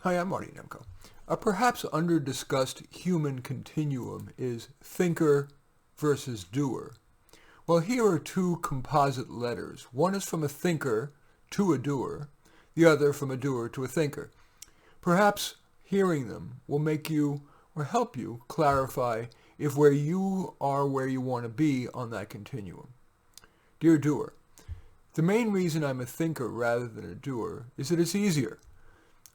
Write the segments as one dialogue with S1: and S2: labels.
S1: Hi, I'm Marty Nemko. A perhaps under-discussed human continuum is thinker versus doer. Well, here are two composite letters. One is from a thinker to a doer, the other from a doer to a thinker. Perhaps hearing them will make you or help you clarify if where you are where you want to be on that continuum. Dear doer, the main reason I'm a thinker rather than a doer is that it's easier.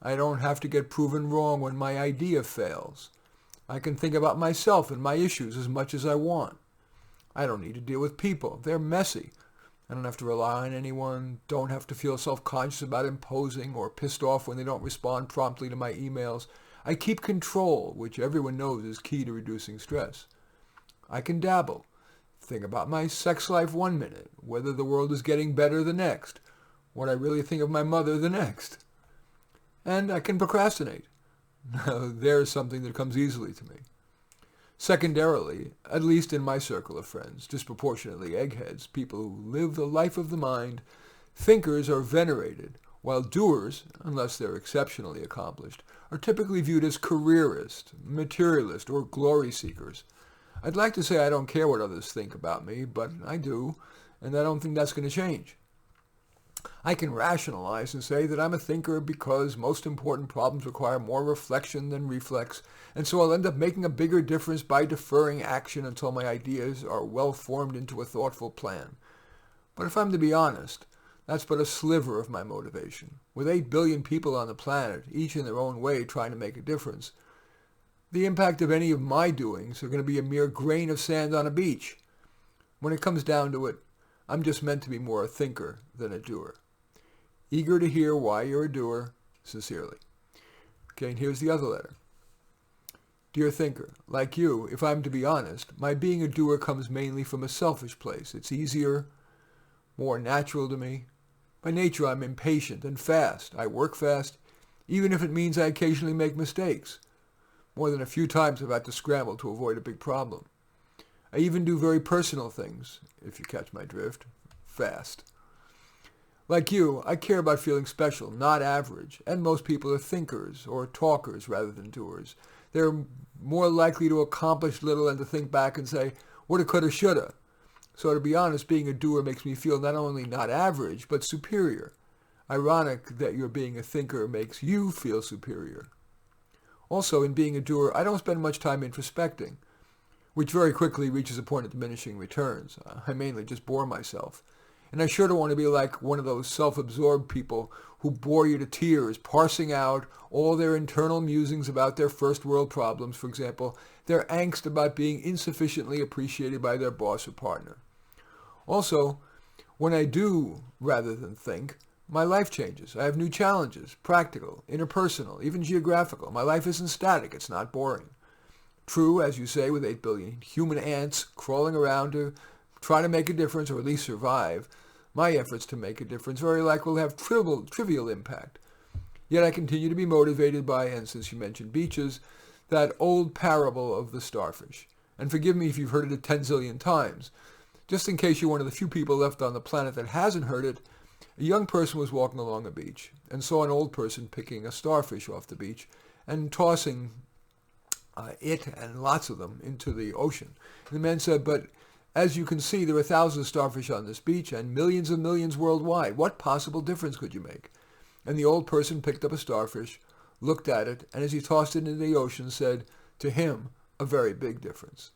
S1: I don't have to get proven wrong when my idea fails. I can think about myself and my issues as much as I want. I don't need to deal with people. They're messy. I don't have to rely on anyone, don't have to feel self-conscious about imposing or pissed off when they don't respond promptly to my emails. I keep control, which everyone knows is key to reducing stress. I can dabble. Think about my sex life one minute, whether the world is getting better the next, what I really think of my mother the next. And I can procrastinate. Now, there's something that comes easily to me. Secondarily, at least in my circle of friends, disproportionately eggheads, people who live the life of the mind, thinkers are venerated, while doers, unless they're exceptionally accomplished, are typically viewed as careerist, materialist, or glory seekers. I'd like to say I don't care what others think about me, but I do, and I don't think that's going to change. I can rationalize and say that I'm a thinker because most important problems require more reflection than reflex, and so I'll end up making a bigger difference by deferring action until my ideas are well formed into a thoughtful plan. But if I'm to be honest, that's but a sliver of my motivation. With 8 billion people on the planet, each in their own way trying to make a difference, the impact of any of my doings are going to be a mere grain of sand on a beach. When it comes down to it, I'm just meant to be more a thinker than a doer. Eager to hear why you're a doer, sincerely. Okay, and here's the other letter. Dear thinker, like you, if I'm to be honest, my being a doer comes mainly from a selfish place. It's easier, more natural to me. By nature, I'm impatient and fast. I work fast, even if it means I occasionally make mistakes. More than a few times I've had to scramble to avoid a big problem. I even do very personal things, if you catch my drift, fast. Like you, I care about feeling special, not average, and most people are thinkers or talkers rather than doers. They're more likely to accomplish little and to think back and say, woulda, coulda, shoulda. So to be honest, being a doer makes me feel not only not average, but superior. Ironic that your being a thinker makes you feel superior. Also, in being a doer, I don't spend much time introspecting, which very quickly reaches a point of diminishing returns. I mainly just bore myself. And I sure don't want to be like one of those self-absorbed people who bore you to tears, parsing out all their internal musings about their first world problems, for example, their angst about being insufficiently appreciated by their boss or partner. Also, when I do rather than think, my life changes. I have new challenges, practical, interpersonal, even geographical. My life isn't static. It's not boring. True, as you say, with 8 billion human ants crawling around to try to make a difference, or at least survive, my efforts to make a difference very likely will have trivial impact. Yet I continue to be motivated by, and since you mentioned beaches, that old parable of the starfish. And forgive me if you've heard it 10 zillion times. Just in case you're one of the few people left on the planet that hasn't heard it, a young person was walking along a beach and saw an old person picking a starfish off the beach and tossing it and lots of them into the ocean. And the man said, but as you can see, there are thousands of starfish on this beach and millions of millions worldwide. What possible difference could you make? And the old person picked up a starfish, looked at it, and as he tossed it into the ocean said, to him, a very big difference.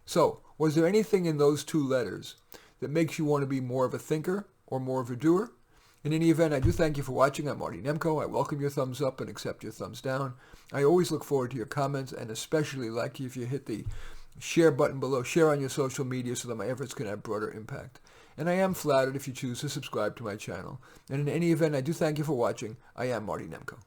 S1: So, was there anything in those two letters that makes you want to be more of a thinker or more of a doer? In any event, I do thank you for watching. I'm Marty Nemko. I welcome your thumbs up and accept your thumbs down. I always look forward to your comments and especially like if you hit the share button below. Share on your social media so that my efforts can have broader impact. And I am flattered if you choose to subscribe to my channel. And in any event, I do thank you for watching. I am Marty Nemko.